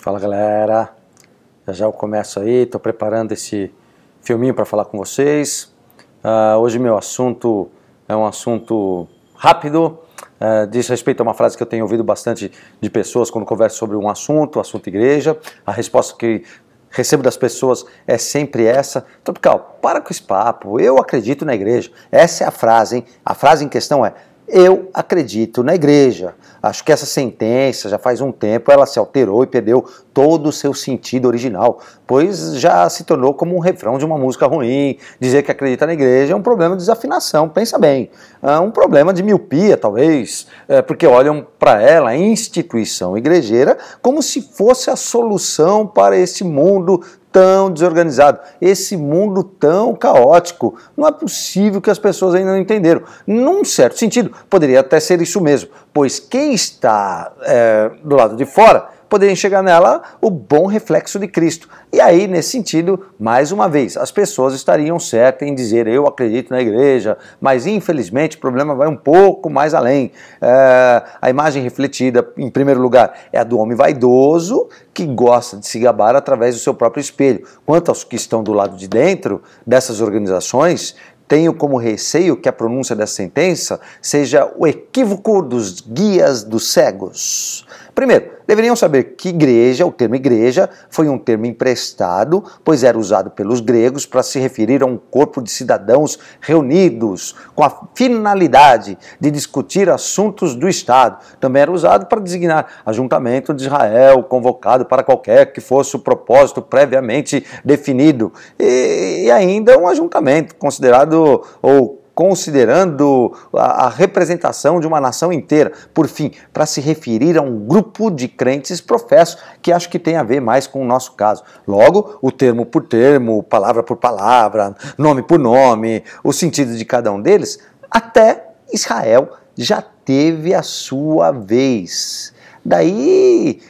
Fala galera, já eu começo aí, estou preparando esse filminho para falar com vocês. Hoje meu assunto é um assunto rápido, diz respeito a uma frase que eu tenho ouvido bastante de pessoas quando converso sobre um assunto igreja. A resposta que recebo das pessoas é sempre essa: Tropical, para com esse papo, eu acredito na igreja. Essa é a frase, hein? A frase em questão é: eu acredito na igreja. Acho que essa sentença, já faz um tempo, ela se alterou e perdeu todo o seu sentido original, pois já se tornou como um refrão de uma música ruim. Dizer que acredita na igreja é um problema de desafinação, pensa bem. É um problema de miopia, talvez, porque olham para ela, a instituição igrejeira, como se fosse a solução para esse mundo tão desorganizado, esse mundo tão caótico. Não é possível que as pessoas ainda não entenderam. Num certo sentido, poderia até ser isso mesmo, pois quem está do lado de fora poderia enxergar nela o bom reflexo de Cristo. E aí, nesse sentido, mais uma vez, as pessoas estariam certas em dizer: eu acredito na igreja, mas infelizmente o problema vai um pouco mais além. A imagem refletida, em primeiro lugar, é a do homem vaidoso, que gosta de se gabar através do seu próprio espelho. Quanto aos que estão do lado de dentro dessas organizações, tenho como receio que a pronúncia dessa sentença seja o equívoco dos guias dos cegos. Primeiro, deveriam saber que igreja, o termo igreja, foi um termo emprestado, pois era usado pelos gregos para se referir a um corpo de cidadãos reunidos com a finalidade de discutir assuntos do Estado. Também era usado para designar ajuntamento de Israel, convocado para qualquer que fosse o propósito previamente definido. E ainda um ajuntamento considerado ou considerando a representação de uma nação inteira. Por fim, para se referir a um grupo de crentes professos, que acho que tem a ver mais com o nosso caso. Logo, o termo por termo, palavra por palavra, nome por nome, o sentido de cada um deles, até Israel já teve a sua vez. Daí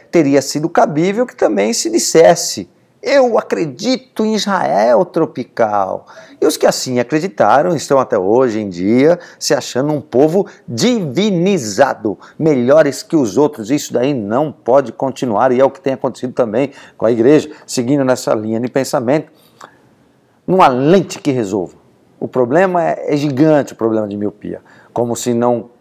teria sido cabível que também se dissesse: eu acredito em Israel, Tropical. E os que assim acreditaram estão até hoje em dia se achando um povo divinizado, melhores que os outros. Isso daí não pode continuar, e é o que tem acontecido também com a igreja, seguindo nessa linha de pensamento, numa lente que resolva. O problema é gigante, o problema de miopia, como se não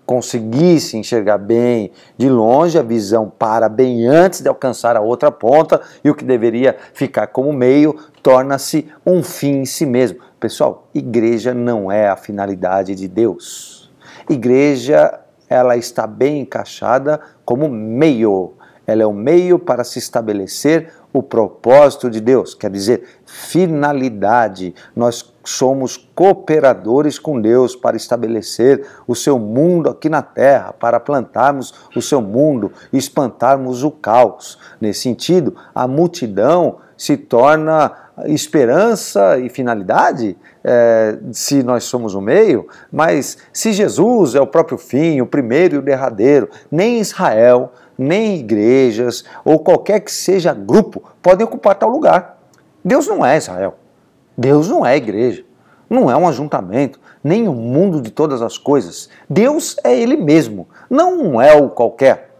conseguisse enxergar bem de longe, a visão para bem antes de alcançar a outra ponta, e o que deveria ficar como meio torna-se um fim em si mesmo. Pessoal, igreja não é a finalidade de Deus. Igreja, ela está bem encaixada como meio. Ela é o meio para se estabelecer o propósito de Deus, quer dizer, finalidade. Nós somos cooperadores com Deus para estabelecer o seu mundo aqui na terra, para plantarmos o seu mundo e espantarmos o caos. Nesse sentido, a multidão se torna esperança e finalidade, se nós somos o meio, mas se Jesus é o próprio fim, o primeiro e o derradeiro, nem Israel, nem igrejas, ou qualquer que seja grupo, podem ocupar tal lugar. Deus não é Israel, Deus não é igreja, não é um ajuntamento, nem o mundo de todas as coisas. Deus é Ele mesmo, não é o qualquer,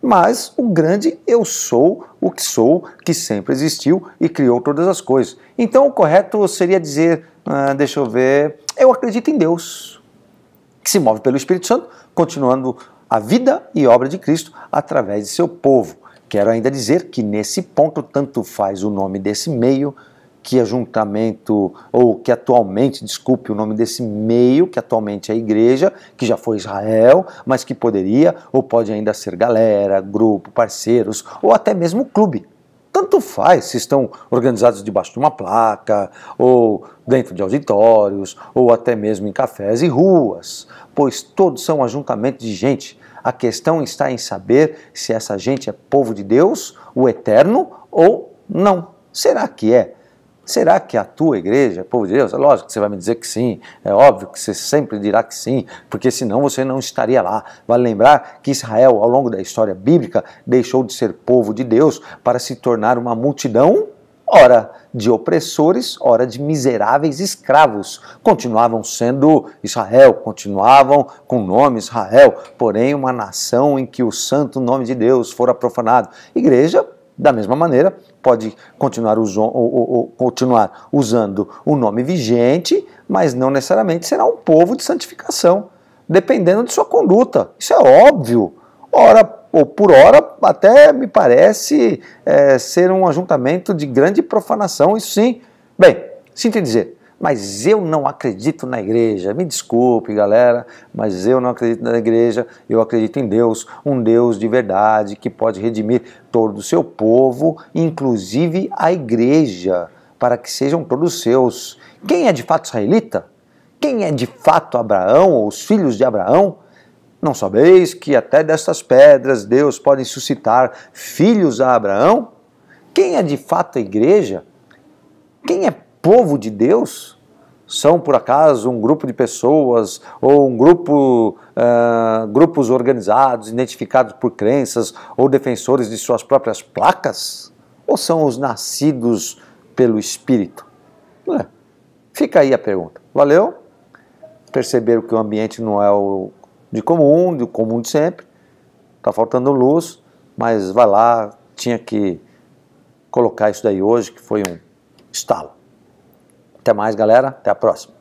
mas o grande eu sou, o que sempre existiu e criou todas as coisas. Então o correto seria dizer, deixa eu ver, eu acredito em Deus, que se move pelo Espírito Santo, continuando a vida e obra de Cristo através de seu povo. Quero ainda dizer que nesse ponto tanto faz o nome desse meio, que ajuntamento, ou que atualmente, desculpe, o nome desse meio, que atualmente é a igreja, que já foi Israel, mas que poderia ou pode ainda ser galera, grupo, parceiros, ou até mesmo clube. Tanto faz se estão organizados debaixo de uma placa, ou dentro de auditórios, ou até mesmo em cafés e ruas, pois todos são ajuntamentos de gente. A questão está em saber se essa gente é povo de Deus, o eterno, ou não. Será que é? Será que a tua igreja é povo de Deus? É lógico que você vai me dizer que sim, é óbvio que você sempre dirá que sim, porque senão você não estaria lá. Vale lembrar que Israel, ao longo da história bíblica, deixou de ser povo de Deus para se tornar uma multidão ora de opressores, ora de miseráveis escravos. Continuavam sendo Israel, continuavam com o nome Israel, porém uma nação em que o santo nome de Deus fora profanado. Igreja, da mesma maneira, pode continuar usando o nome vigente, mas não necessariamente será um povo de santificação, dependendo de sua conduta. Isso é óbvio. Ora, ou por ora, até me parece ser um ajuntamento de grande profanação, isso sim. Bem, sinto em dizer, mas eu não acredito na igreja. Me desculpe, galera, mas eu não acredito na igreja, eu acredito em Deus, um Deus de verdade que pode redimir todo o seu povo, inclusive a igreja, para que sejam todos seus. Quem é de fato israelita? Quem é de fato Abraão, ou os filhos de Abraão? Não sabeis que até destas pedras Deus pode suscitar filhos a Abraão? Quem é de fato a igreja? Quem é povo de Deus? São, por acaso, um grupo de pessoas ou grupos organizados, identificados por crenças ou defensores de suas próprias placas? Ou são os nascidos pelo Espírito? Fica aí a pergunta. Valeu? Perceberam que o ambiente não é o do comum de sempre. Está faltando luz, mas vai lá, tinha que colocar isso daí hoje, que foi um estalo. Até mais, galera. Até a próxima.